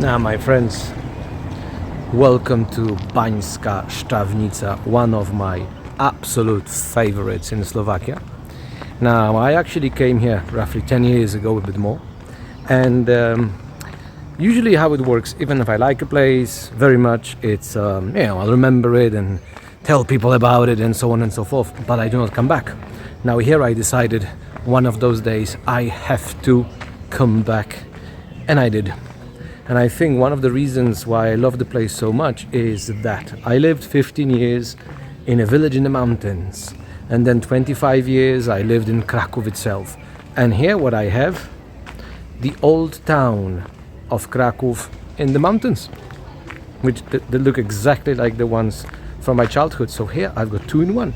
Now, my friends, welcome to Banská Štiavnica, one of my absolute favorites in Slovakia. Now, I actually came here roughly 10 years ago, a bit more, and usually how it works, even if I like a place very much, it's, I'll remember it and tell people about it and so on and so forth, but I do not come back. Now, here I decided one of those days I have to come back, and I did. And I think one of the reasons why I love the place so much is that I lived 15 years in a village in the mountains, and then 25 years I lived in Kraków itself. And here what I have, the old town of Kraków in the mountains, which they look exactly like the ones from my childhood. So here I've got two in one.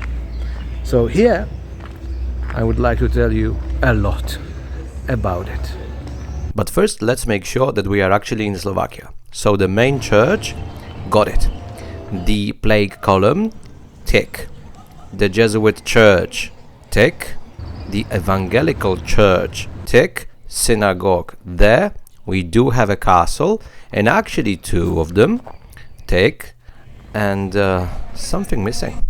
So here I would like to tell you a lot about it. But first, let's make sure that we are actually in Slovakia. So the main church, got it. The plague column, tick. The Jesuit church, tick. The evangelical church, tick. Synagogue, there. We do have a castle, and actually two of them, tick. And something missing.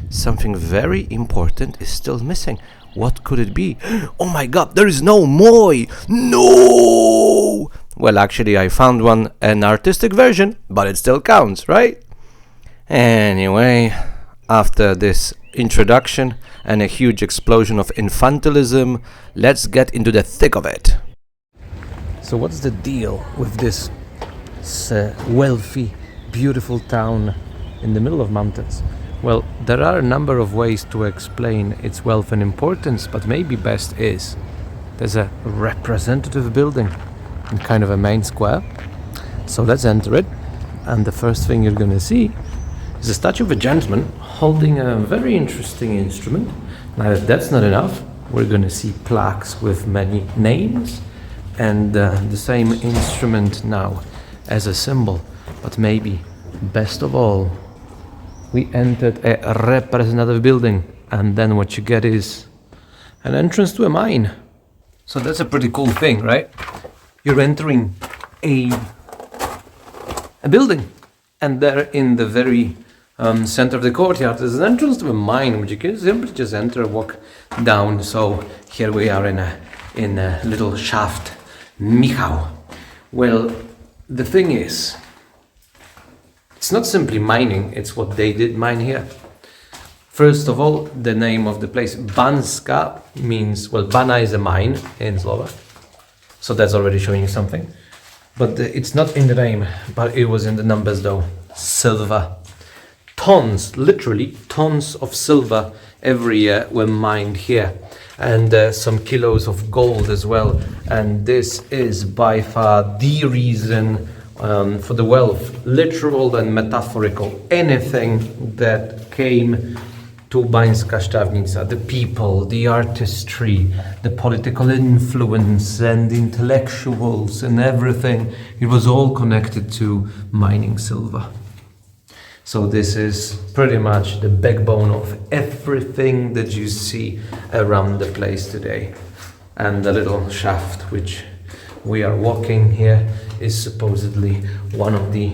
Something very important is still missing. What could it be? Oh my god, there is no moi! No! Well, actually, I found one, an artistic version, but it still counts, right? Anyway, after this introduction and a huge explosion of infantilism, let's get into the thick of it. So what's the deal with this wealthy, beautiful town in the middle of mountains? Well, there are a number of ways to explain its wealth and importance, but maybe best is there's a representative building in kind of a main square. So let's enter it, and the first thing you're gonna see is a statue of a gentleman holding a very interesting instrument. Now, if that's not enough, we're gonna see plaques with many names and the same instrument now as a symbol. But maybe best of all, we entered a representative building, and then what you get is an entrance to a mine. So that's a pretty cool thing, right? You're entering a building, and there in the very center of the courtyard there's an entrance to a mine, which you can simply just enter, walk down. So here we are in a little shaft. Michał. Well, the thing is, it's not simply mining, it's what they did mine here. First of all, the name of the place, Banská, means, well, Bana is a mine in Slovak, so that's already showing you something. But it's not in the name, but it was in the numbers though. Silver. Tons, literally tons of silver every year were mined here. And some kilos of gold as well. And this is by far the reason for the wealth, literal and metaphorical. Anything that came to Banská Štiavnica, the people, the artistry, the political influence and intellectuals and everything, it was all connected to mining silver. So this is pretty much the backbone of everything that you see around the place today. And the little shaft which we are walking here is supposedly one of the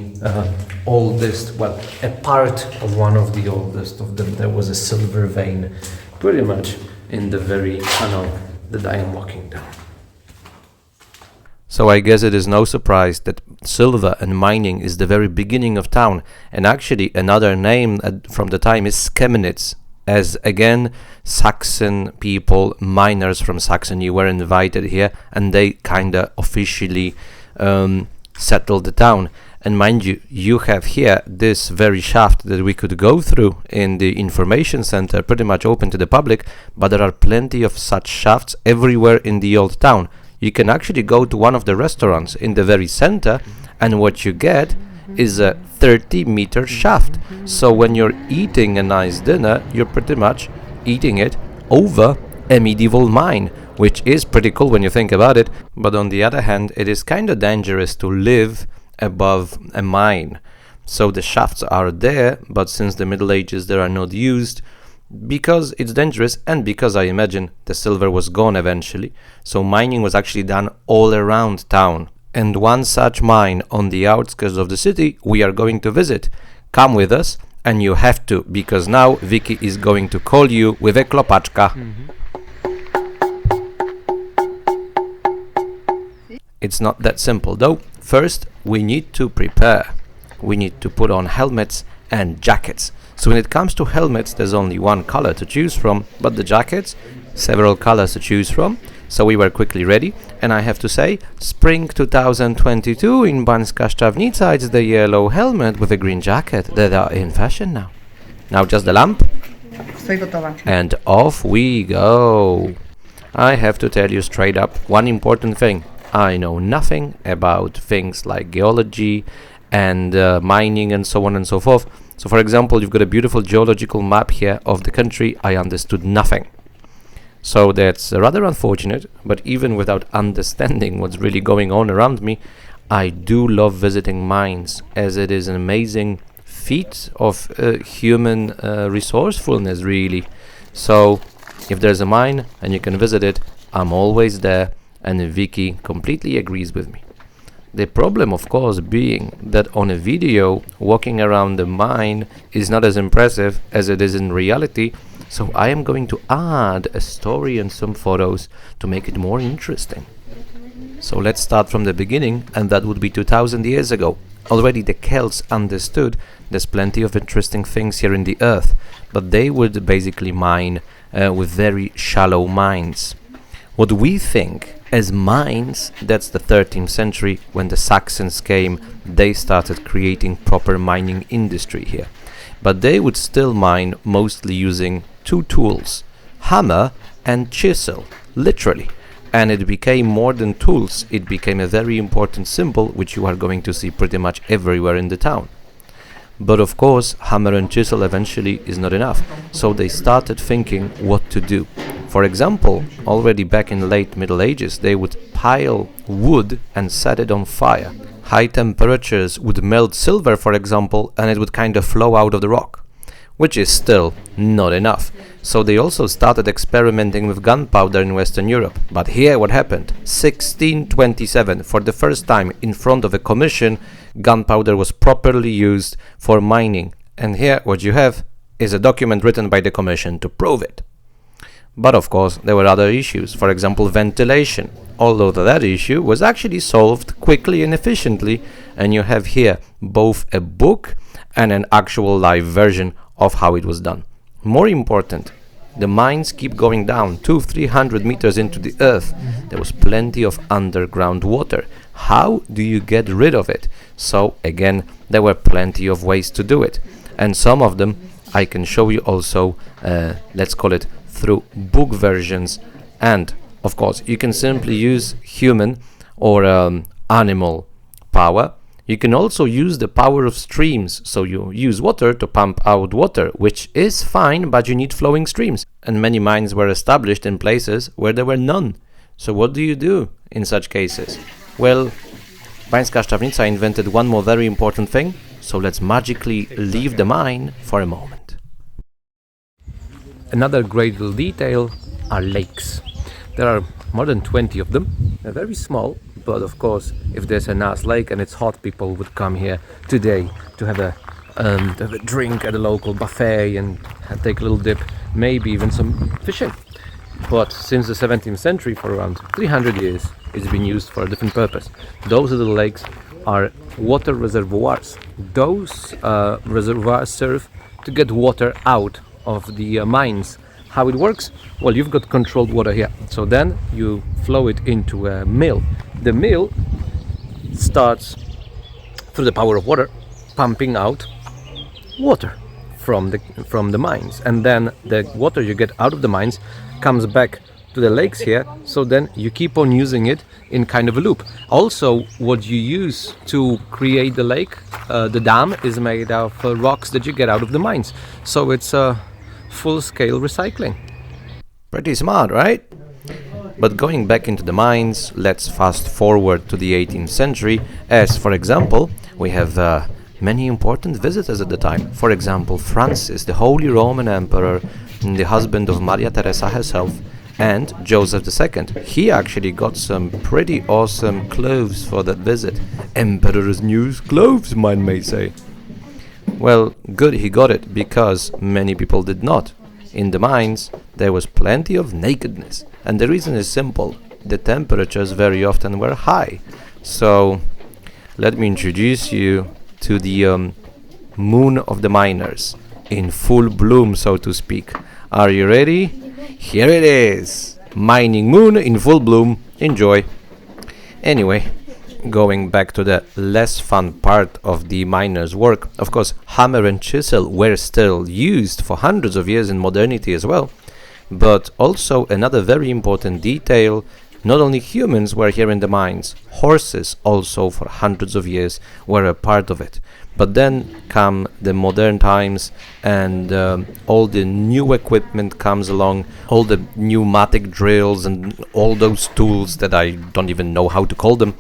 oldest, well, a part of one of the oldest of them. There was a silver vein pretty much in the very tunnel that I am walking down. So I guess it is no surprise that silver and mining is the very beginning of town, and actually another name from the time is Chemnitz, as again Saxon people, miners from Saxony were invited here, and they kinda officially settled the town. And mind you, you have here this very shaft that we could go through in the information center, pretty much open to the public, but there are plenty of such shafts everywhere in the old town. You can actually go to one of the restaurants in the very center, and what you get is a 30-meter shaft. So when you're eating a nice dinner, you're pretty much eating it over a medieval mine, which is pretty cool when you think about it. But on the other hand, it is kind of dangerous to live above a mine. So the shafts are there, but since the Middle Ages they are not used, because it's dangerous and because I imagine the silver was gone eventually. So mining was actually done all around town. And one such mine on the outskirts of the city we are going to visit. Come with us, and you have to, because now Vicky is going to call you with a klopaczka. It's not that simple though. First, we need to prepare. We need to put on helmets and jackets. So when it comes to helmets, there's only one color to choose from, but the jackets, several colors to choose from. So we were quickly ready, and I have to say, spring 2022 in Banská Štiavnica, it's the yellow helmet with a green jacket that are in fashion now. Now just the lamp, Estoy gotowa. and off we go. I have to tell you straight up one important thing. I know nothing about things like geology and mining and so on and so forth. So for example, you've got a beautiful geological map here of the country. I understood nothing. So that's rather unfortunate, but even without understanding what's really going on around me, I do love visiting mines, as it is an amazing feat of human resourcefulness, really. So if there's a mine and you can visit it, I'm always there, and Vicky completely agrees with me. The problem, of course, being that on a video, walking around the mine is not as impressive as it is in reality. So I am going to add a story and some photos to make it more interesting. So let's start from the beginning, and that would be 2000 years ago. Already the Celts understood there's plenty of interesting things here in the earth, but they would basically mine with very shallow mines. What we think as mines, that's the 13th century when the Saxons came. They started creating proper mining industry here. But they would still mine mostly using two tools, hammer and chisel, literally. And it became more than tools, it became a very important symbol which you are going to see pretty much everywhere in the town. But of course, hammer and chisel eventually is not enough, so they started thinking what to do. For example, already back in the late Middle Ages, they would pile wood and set it on fire. High temperatures would melt silver, for example, and it would kind of flow out of the rock, which is still not enough. So they also started experimenting with gunpowder in Western Europe. But here what happened? 1627, for the first time in front of a commission, gunpowder was properly used for mining. And here what you have is a document written by the commission to prove it. But of course there were other issues, for example ventilation, although that issue was actually solved quickly and efficiently, and you have here both a book and an actual live version of how it was done. More important, the mines keep going down 200-300 meters into the earth. There was plenty of underground water. How do you get rid of it? So again, there were plenty of ways to do it, and some of them I can show you also, let's call it through book versions. And of course you can simply use human or animal power. You can also use the power of streams, so you use water to pump out water, which is fine, but you need flowing streams. And many mines were established in places where there were none. So what do you do in such cases? Well, Banská Štiavnica invented one more very important thing, so let's magically leave the mine for a moment. Another great little detail are lakes. There are more than 20 of them. They're very small, but of course, if there's a nice lake and it's hot, people would come here today to have a drink at a local buffet and take a little dip, maybe even some fishing. But since the 17th century, for around 300 years, it's been used for a different purpose. Those little lakes are water reservoirs. Those reservoirs serve to get water out of the mines. How it works? Well, you've got controlled water here, so then you flow it into a mill. The mill starts, through the power of water, pumping out water from the mines, and then the water you get out of the mines comes back to the lakes here, so then you keep on using it in kind of a loop. Also, what you use to create the lake, the dam, is made of rocks that you get out of the mines, so it's a full-scale recycling. Pretty smart, right? But going back into the mines, let's fast forward to the 18th century, as for example, we have many important visitors at the time. For example, Francis, the Holy Roman Emperor, the husband of Maria Teresa herself, And Joseph II, he actually got some pretty awesome clothes for that visit. Emperor's new clothes, one may say. Well, good he got it, because many people did not. In the mines, there was plenty of nakedness, and the reason is simple. The temperatures very often were high. So, let me introduce you to the moon of the miners, in full bloom, so to speak. Are you ready? Here it is! Mining moon in full bloom. Enjoy. Anyway, going back to the less fun part of the miner's work, of course, hammer and chisel were still used for hundreds of years in modernity as well. But also another very important detail, not only humans were here in the mines, horses also for hundreds of years were a part of it. But then come the modern times, and all the new equipment comes along, all the pneumatic drills and all those tools that I don't even know how to call them.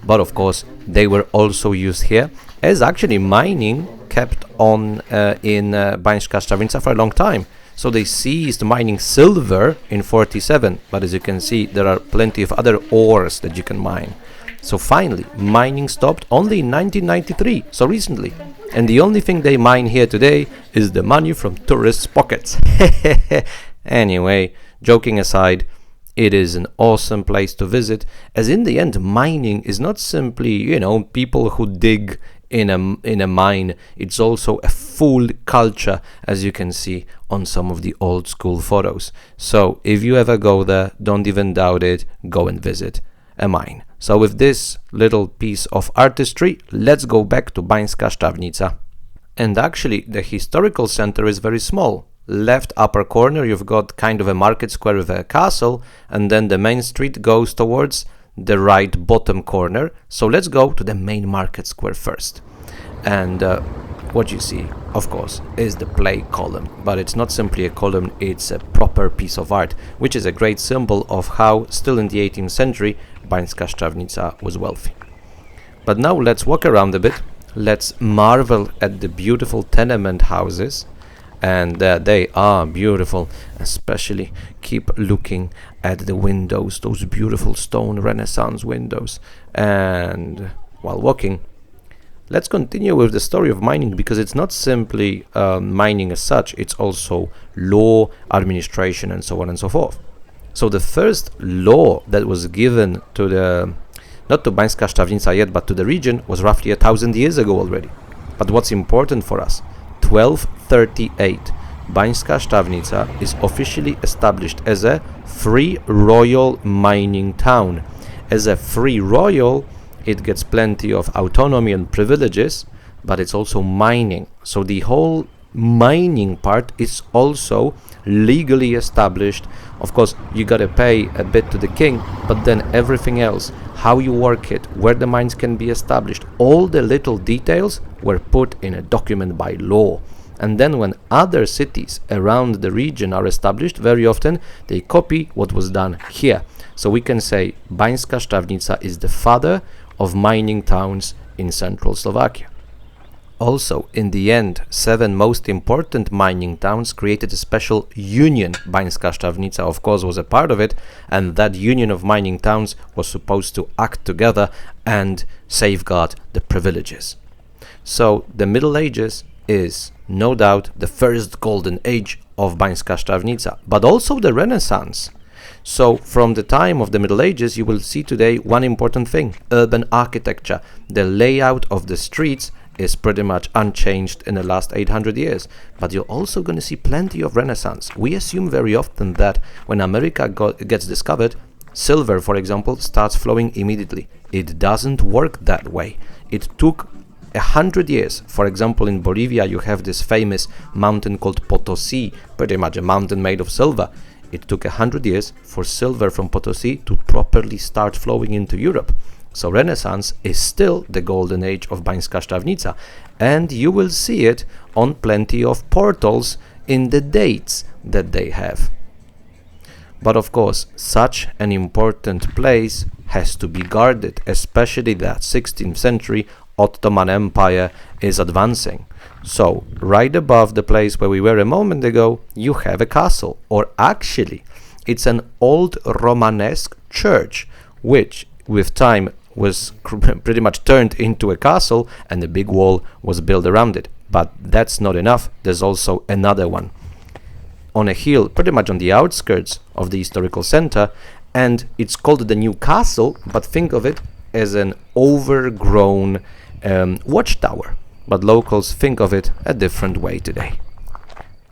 But of course, they were also used here, as actually mining kept on in Banská Štiavnica for a long time. So they ceased mining silver in 47, but as you can see, there are plenty of other ores that you can mine. So finally, mining stopped only in 1993, so recently. And the only thing they mine here today is the money from tourists' pockets. Anyway, joking aside, it is an awesome place to visit, as in the end, mining is not simply, people who dig in a mine. It's also a full culture, as you can see on some of the old school photos. So if you ever go there, don't even doubt it, go and visit a mine. So with this little piece of artistry, let's go back to Banská Štiavnica. And actually, the historical center is very small. Left upper corner, you've got kind of a market square with a castle, and then the main street goes towards the right bottom corner. So let's go to the main market square first. And what you see, of course, is the play column. But it's not simply a column, it's a proper piece of art, which is a great symbol of how, still in the 18th century, Banská Štiavnica was wealthy. But now let's walk around a bit. Let's marvel at the beautiful tenement houses. And they are beautiful, especially keep looking at the windows, those beautiful stone Renaissance windows. And while walking, let's continue with the story of mining, because it's not simply mining as such, it's also law, administration, and so on and so forth. So the first law that was given to not to Banská Štiavnica yet, but to the region, was roughly 1,000 years ago already. But what's important for us, 1238, Banská Štiavnica is officially established as a free royal mining town. As a free royal, it gets plenty of autonomy and privileges, but it's also mining. So the whole mining part is also legally established. Of course, you gotta pay a bit to the king, but then everything else, how you work it, where the mines can be established, all the little details were put in a document by law. And then when other cities around the region are established, very often they copy what was done here. So we can say Banská Štiavnica is the father of mining towns in central Slovakia. Also, in the end, 7 most important mining towns created a special union. Banská Štiavnica, of course, was a part of it, and that union of mining towns was supposed to act together and safeguard the privileges. So, the Middle Ages is, no doubt, the first golden age of Banská Štiavnica, but also the Renaissance. So, from the time of the Middle Ages, you will see today one important thing: urban architecture. The layout of the streets is pretty much unchanged in the last 800 years. But you're also going to see plenty of Renaissance. We assume very often that when America gets discovered, silver, for example, starts flowing immediately. It doesn't work that way. It took 100 years. For example, in Bolivia, you have this famous mountain called Potosi, pretty much a mountain made of silver. It took 100 years for silver from Potosi to properly start flowing into Europe. So Renaissance is still the golden age of Banská Štiavnica, and you will see it on plenty of portals in the dates that they have. But of course, such an important place has to be guarded, especially that 16th century Ottoman Empire is advancing. So, right above the place where we were a moment ago, you have a castle, or actually, It's an old Romanesque church, which with time was pretty much turned into a castle, and a big wall was built around it. But that's not enough. There's also another one on a hill, pretty much on the outskirts of the historical center, and it's called the New Castle, but think of it as an overgrown watchtower. But locals think of it a different way today.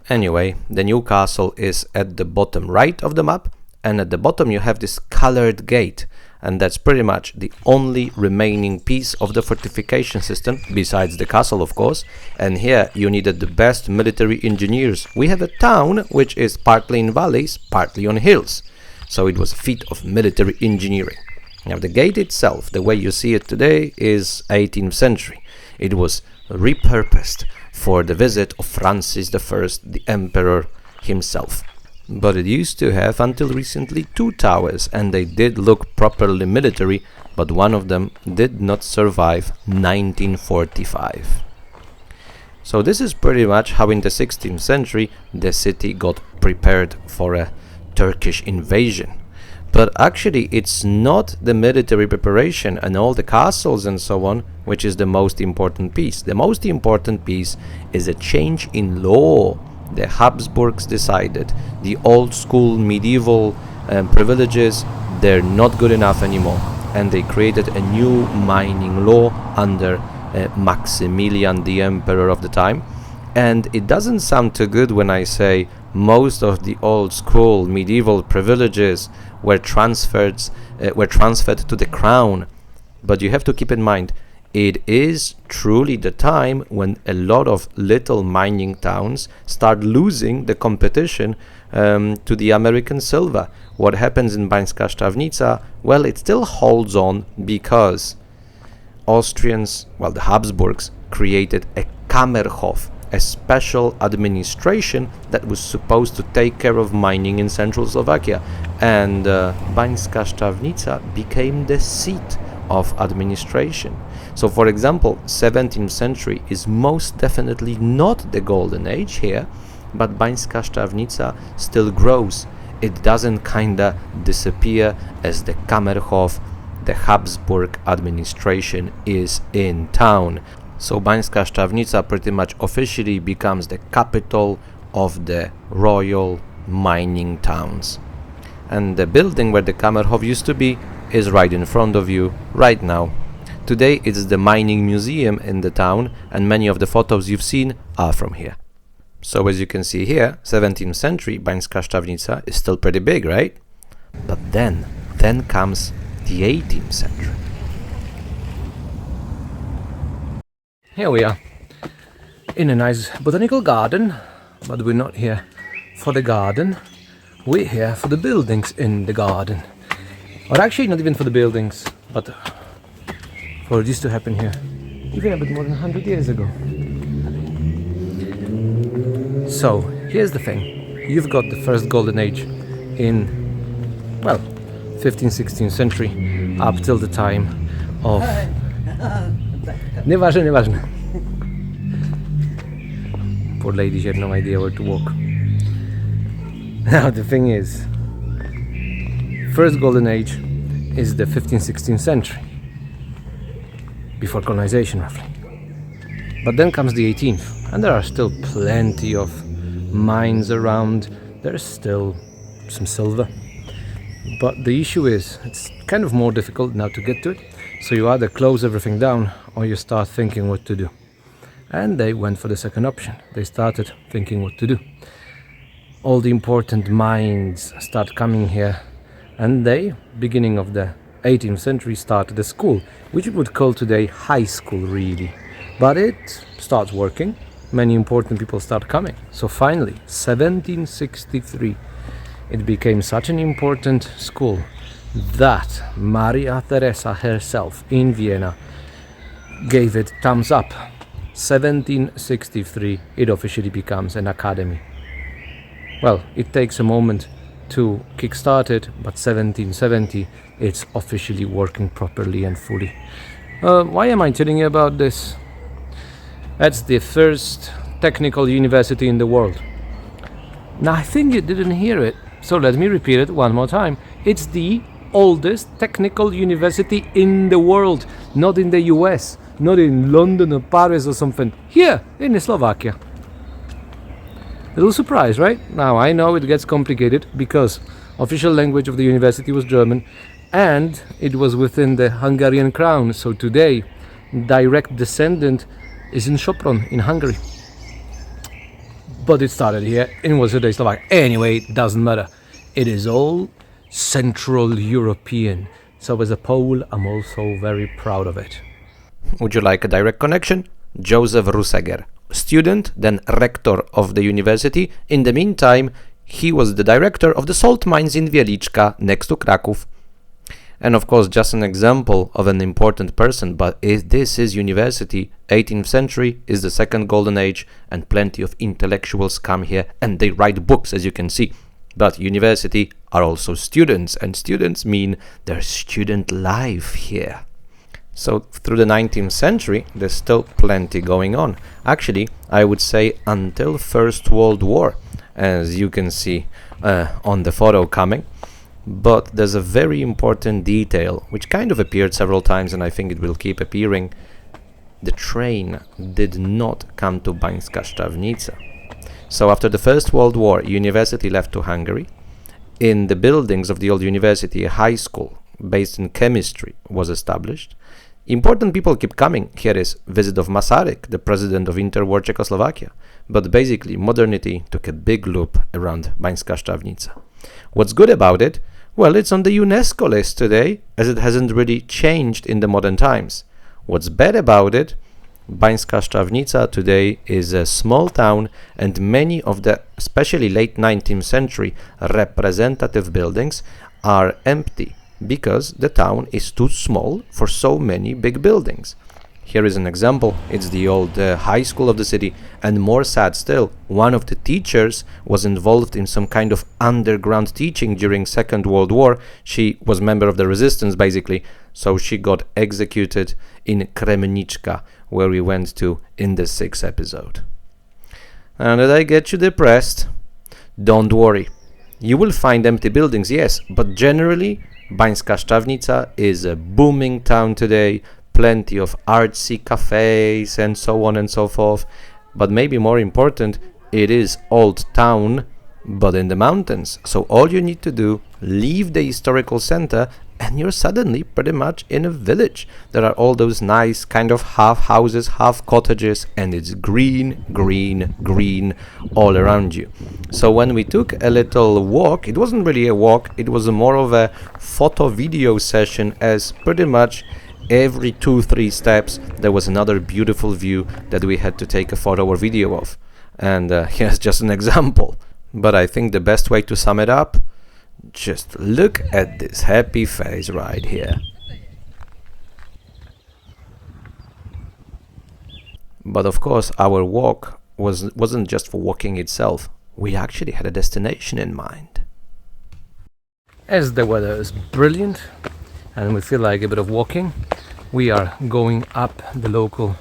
Anyway, the New Castle is at the bottom right of the map, and at the bottom you have this colored gate, and that's pretty much the only remaining piece of the fortification system, besides the castle of course, and here you needed the best military engineers. We have a town which is partly in valleys, partly on hills, so it was a feat of military engineering. Now the gate itself, the way you see it today, is 18th century. It was repurposed for the visit of Francis I, the emperor himself. But it used to have, until recently, 2 towers, and they did look properly military, but one of them did not survive 1945. So this is pretty much how in the 16th century the city got prepared for a Turkish invasion. But actually it's not the military preparation and all the castles and so on which is the most important piece. The most important piece is a change in law. The Habsburgs decided the old school medieval privileges, they're not good enough anymore, and they created a new mining law under Maximilian, the emperor of the time. And it doesn't sound too good when I say most of the old school medieval privileges were transferred to the crown. But you have to keep in mind, it is truly the time when a lot of little mining towns start losing the competition to the American silver. What happens in Banská Štiavnica? Well, it still holds on because Austrians, the Habsburgs, created a Kammerhof, a special administration that was supposed to take care of mining in central Slovakia. And Banská Štiavnica became the seat of administration. So, for example, 17th century is most definitely not the golden age here, but Banská Štiavnica still grows. It doesn't kinda disappear as the Kammerhof, the Habsburg administration, is in town. So Banská Štiavnica pretty much officially becomes the capital of the royal mining towns. And the building where the Kammerhof used to be is right in front of you right now. Today it's the mining museum in the town, and many of the photos you've seen are from here. So as you can see here, 17th century Banská Štiavnica is still pretty big, right? But then comes the 18th century. Here we are, in a nice botanical garden, but we're not here for the garden, we're here for the buildings in the garden. Or actually not even for the buildings, but for this to happen here, even a bit more than 100 years ago. So, here's the thing, you've got the first golden age in, 15th, 16th century, up till the time of... Nieważne. Poor lady, she had no idea where to walk. Now the thing is, first golden age is the 15th, 16th century, before colonization roughly. But then comes the 18th, and there are still plenty of mines around. There's still some silver. But the issue is, it's kind of more difficult now to get to it. So you either close everything down or you start thinking what to do. And they went for the second option. They started thinking what to do. All the important mines start coming here, and they, beginning of the 18th century, started a school, which we would call today high school really. But it starts working. Many important people start coming. So finally, 1763, it became such an important school that Maria Theresa herself in Vienna gave it thumbs up. 1763, it officially becomes an academy. Well, it takes a moment to kickstart it, but 1770, it's officially working properly and fully. Why am I telling you about this? That's the first technical university in the world. Now, I think you didn't hear it, So let me repeat it one more time. It's the oldest technical university in the world, not in the US, not in London or Paris or something. Here in Slovakia. Little surprise, right? Now I know it gets complicated because official language of the university was German and it was within the Hungarian crown. So today, direct descendant is in Sopron in Hungary. But it started here and was today Slovakia. Anyway, it doesn't matter. It is all Central European. So as a Pole, I'm also very proud of it. Would you like a direct connection? Joseph Ruseger, student, then rector of the university. In the meantime, he was the director of the salt mines in Wieliczka, next to Kraków. And of course, just an example of an important person, but this is university. 18th century is the second golden age, and plenty of intellectuals come here and they write books, as you can see. But university are also students, and students mean there's student life here. So through the 19th century, there's still plenty going on. Actually, I would say until First World War, as you can see on the photo coming. But there's a very important detail which kind of appeared several times, and I think it will keep appearing. The train did not come to Bańska Štiavnica. So after the First World War, university left to Hungary. In the buildings of the old university, a high school based in chemistry was established. Important people keep coming. Here is visit of Masaryk, the president of interwar Czechoslovakia. But basically, modernity took a big loop around Bańska Štiavnica. What's good about it? Well, it's on the UNESCO list today, as it hasn't really changed in the modern times. What's bad about it? Bańska Štiavnica today is a small town, and many of the, especially late 19th century, representative buildings are empty because the town is too small for so many big buildings. Here is an example. It's the old high school of the city, and more sad still, one of the teachers was involved in some kind of underground teaching during Second World War. She was member of the resistance, basically, so she got executed in Kremniczka, where we went to in the 6th episode. And did I get you depressed? Don't worry. You will find empty buildings, yes, but generally, Bańska Štiavnica is a booming town today. Plenty of artsy cafes and so on and so forth. But maybe more important, it is old town, but in the mountains. So all you need to do, leave the historical center and you're suddenly pretty much in a village. There are all those nice kind of half houses, half cottages, and it's green, green, green all around you. So when we took a little walk, it wasn't really a walk, it was more of a photo video session, as pretty much every 2-3 steps there was another beautiful view that we had to take a photo or video of. And here's just an example, but I think the best way to sum it up, just look at this happy face right here. But of course our walk wasn't just for walking itself, we actually had a destination in mind. As the weather is brilliant and we feel like a bit of walking, we are going up the local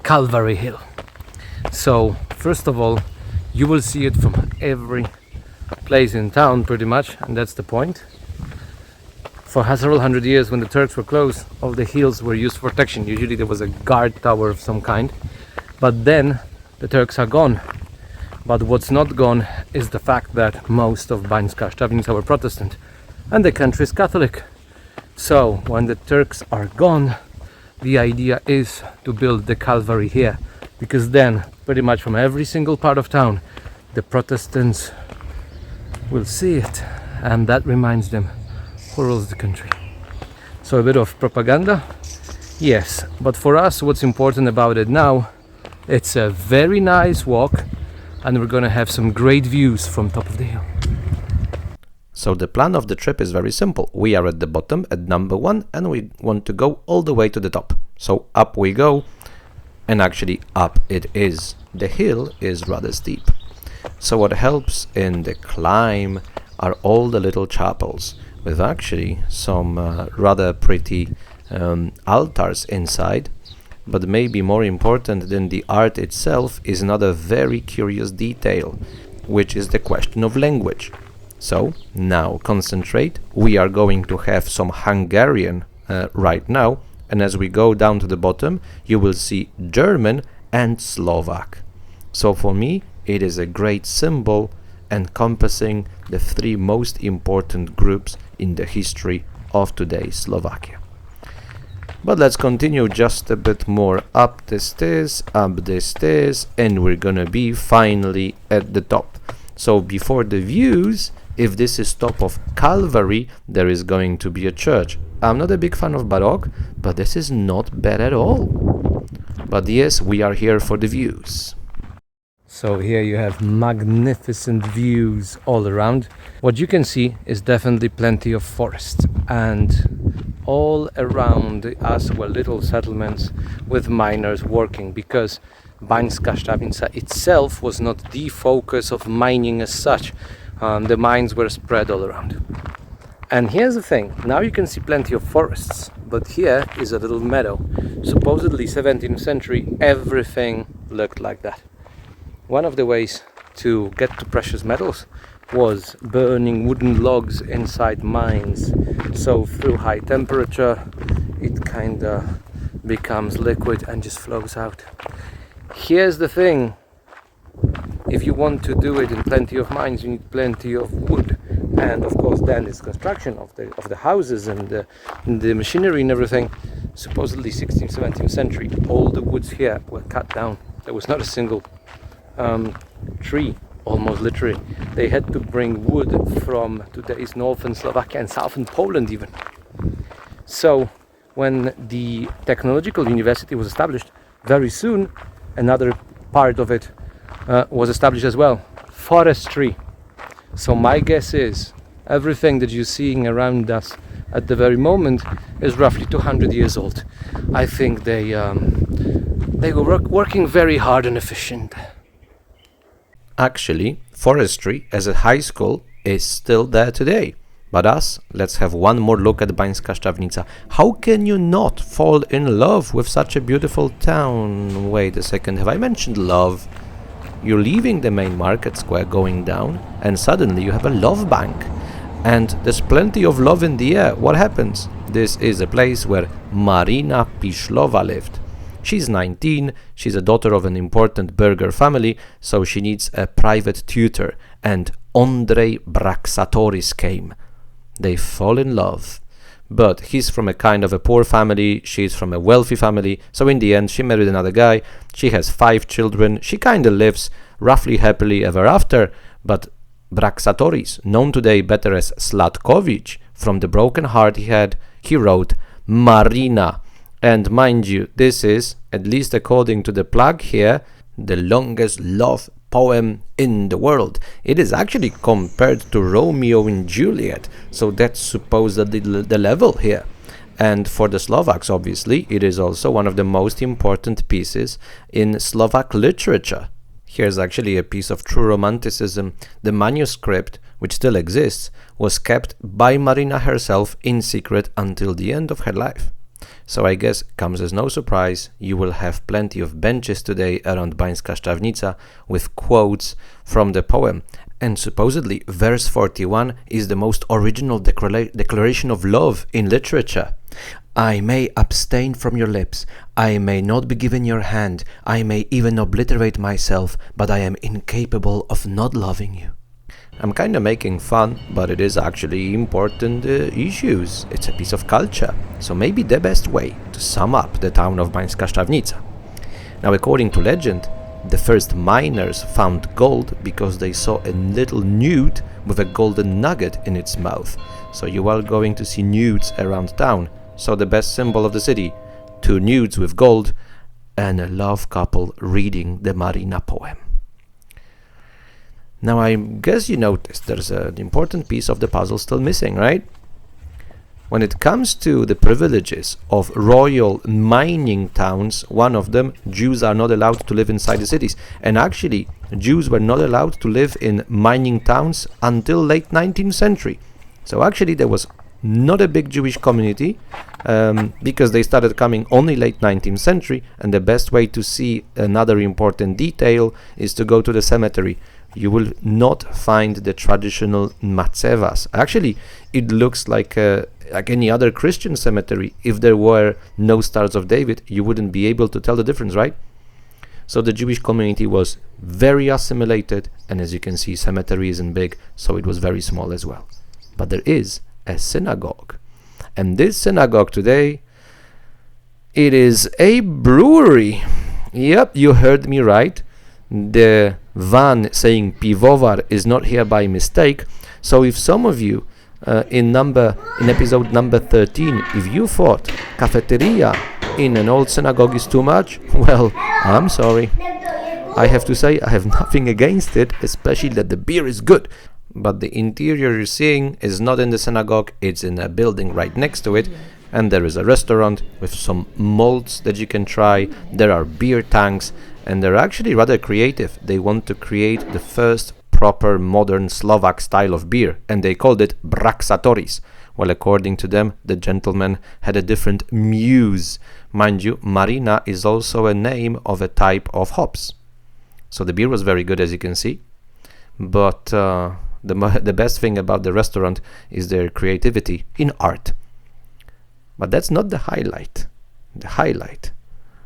Calvary hill. So first of all, you will see it from every place in town pretty much, and that's the point. For several hundred years, when the Turks were close, all the hills were used for protection. Usually there was a guard tower of some kind, but then the Turks are gone. But what's not gone is the fact that most of Bańska Štiavnica were Protestant and the country is Catholic. So when the Turks are gone, the idea is to build the Calvary here, because then pretty much from every single part of town the Protestants will see it, and that reminds them who rules the country. So a bit of propaganda, yes, but for us what's important about it now, it's a very nice walk and we're gonna have some great views from top of the hill. So the plan of the trip is very simple. We are at the bottom at number 1 and we want to go all the way to the top. So up we go, and actually up it is. The hill is rather steep. So what helps in the climb are all the little chapels with actually some rather pretty altars inside. But maybe more important than the art itself is another very curious detail, which is the question of language. So now concentrate. We are going to have some Hungarian right now, and as we go down to the bottom, you will see German and Slovak. So for me, it is a great symbol encompassing the three most important groups in the history of today's Slovakia. But let's continue just a bit more up the stairs, and we're gonna be finally at the top. So before the views, if this is top of Calvary, there is going to be a church. I'm not a big fan of Baroque, but this is not bad at all. But yes, we are here for the views. So here you have magnificent views all around. What you can see is definitely plenty of forest, and all around us were little settlements with miners working, because Banská Štiavnica itself was not the focus of mining as such. The mines were spread all around. And here's the thing, now you can see plenty of forests, but here is a little meadow. Supposedly 17th century, everything looked like that. One of the ways to get to precious metals was burning wooden logs inside mines. So through high temperature, it kinda becomes liquid and just flows out. Here's the thing, if you want to do it in plenty of mines, you need plenty of wood. And of course then it's construction of the houses and the machinery and everything. Supposedly 16th, 17th century, all the woods here were cut down. There was not a single tree, almost literally. They had to bring wood from today's northern Slovakia and southern Poland even. So when the technological university was established, very soon another part of it was established as well, forestry. So my guess is everything that you're seeing around us at the very moment is roughly 200 years old. I think they were working very hard and efficient. Actually, forestry as a high school is still there today. But let's have one more look at Banská Štiavnica. How can you not fall in love with such a beautiful town? Wait a second, have I mentioned love? You're leaving the main market square, going down, and suddenly you have a love bank. And there's plenty of love in the air. What happens? This is a place where Marina Pišlova lived. She's 19, she's a daughter of an important burgher family, so she needs a private tutor, and Ondrej Braxatoris came. They fall in love. But he's from a kind of a poor family, she's from a wealthy family, so in the end she married another guy, she has 5 children, she kinda lives roughly happily ever after, but Braxatoris, known today better as Slatkovich, from the broken heart he had, he wrote Marina. And mind you, this is, at least according to the plug here, the longest love poem in the world. It is actually compared to Romeo and Juliet, so that's supposedly the level here. And for the Slovaks, obviously, it is also one of the most important pieces in Slovak literature. Here's actually a piece of true romanticism. The manuscript, which still exists, was kept by Marina herself in secret until the end of her life. So I guess comes as no surprise, you will have plenty of benches today around Banská Štiavnica with quotes from the poem. And supposedly verse 41 is the most original declaration of love in literature. I may abstain from your lips, I may not be given your hand, I may even obliterate myself, but I am incapable of not loving you. I'm kinda making fun, but it is actually important issues. It's a piece of culture, so maybe the best way to sum up the town of Banská Štiavnica. Now, according to legend, the first miners found gold because they saw a little newt with a golden nugget in its mouth. So you are going to see newts around town. So the best symbol of the city, 2 newts with gold and a love couple reading the Marina poem. Now I guess you noticed there's an important piece of the puzzle still missing, right? When it comes to the privileges of royal mining towns, one of them, Jews are not allowed to live inside the cities. And actually, Jews were not allowed to live in mining towns until late 19th century. So actually there was not a big Jewish community, because they started coming only late 19th century, and the best way to see another important detail is to go to the cemetery. You will not find the traditional matzevas. Actually, it looks like any other Christian cemetery. If there were no Stars of David, you wouldn't be able to tell the difference, right? So the Jewish community was very assimilated, and as you can see, cemetery isn't big, so it was very small as well. But there is a synagogue, and this synagogue today, it is a brewery. Yep, you heard me right. The van saying pivovar is not here by mistake. So if some of you in episode number 13, if you thought cafeteria in an old synagogue is too much, well, I'm sorry. I have to say I have nothing against it, especially that the beer is good. But the interior you're seeing is not in the synagogue, it's in a building right next to it. And there is a restaurant with some malts that you can try. There are beer tanks, and they're actually rather creative. They want to create the first proper modern Slovak style of beer, and they called it Braxatoris. Well, according to them, the gentleman had a different muse. Mind you, Marina is also a name of a type of hops. So the beer was very good, as you can see. But the best thing about the restaurant is their creativity in art. But that's not the highlight. The highlight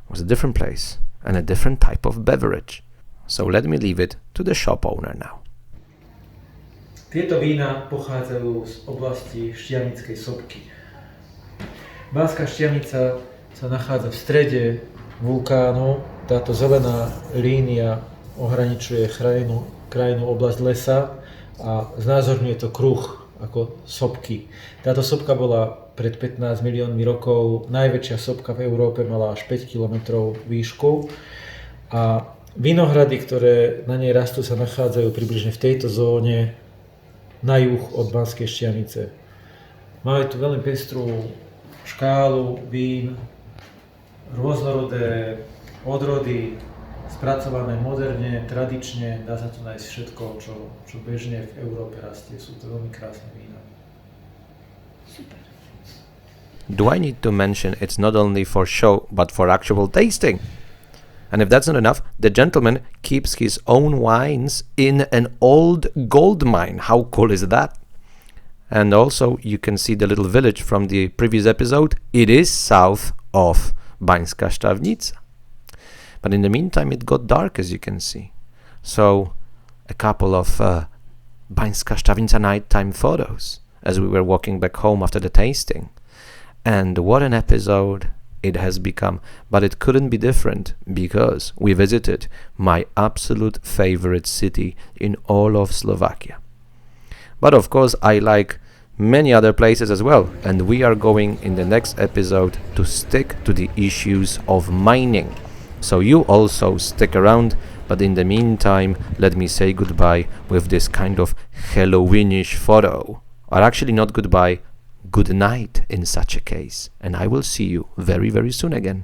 was a different place and a different type of beverage. So let me leave it to the shop owner now. Tieto vína pochádzajú z oblasti Štiavnickej sopky. Banská Štiavnica sa nachádza v strede vulkánu. Táto zelená línia ohraničuje krajinu oblasť lesa a znázorňuje to kruh ako sopky. Táto sopka bola pred 15 miliónmi rokov najväčšia sopka v Európe, mala až 5 km výšku a vinohrady, ktoré na nej rastú, sa nachádzajú približne v tejto zóne na juh od Banskej Štiavnice. Máme tu veľmi pestrú škálu vín, rôznorodé odrody, spracované moderne, tradične, dá sa tu nájsť všetko, čo bežne v Európe rastie. Sú to veľmi krásne vína. Super. Do I need to mention it's not only for show, but for actual tasting? And if that's not enough, the gentleman keeps his own wines in an old gold mine. How cool is that? And also, you can see the little village from the previous episode. It is south of Banská Štiavnica. But in the meantime, it got dark, as you can see. So, a couple of Banská Štiavnica nighttime photos as we were walking back home after the tasting. And what an episode it has become. But it couldn't be different because we visited my absolute favorite city in all of Slovakia. But of course, I like many other places as well. And we are going in the next episode to stick to the issues of mining. So you also stick around. But in the meantime, let me say goodbye with this kind of Halloweenish photo. Or actually not goodbye, good night in such a case. And I will see you very, very soon again.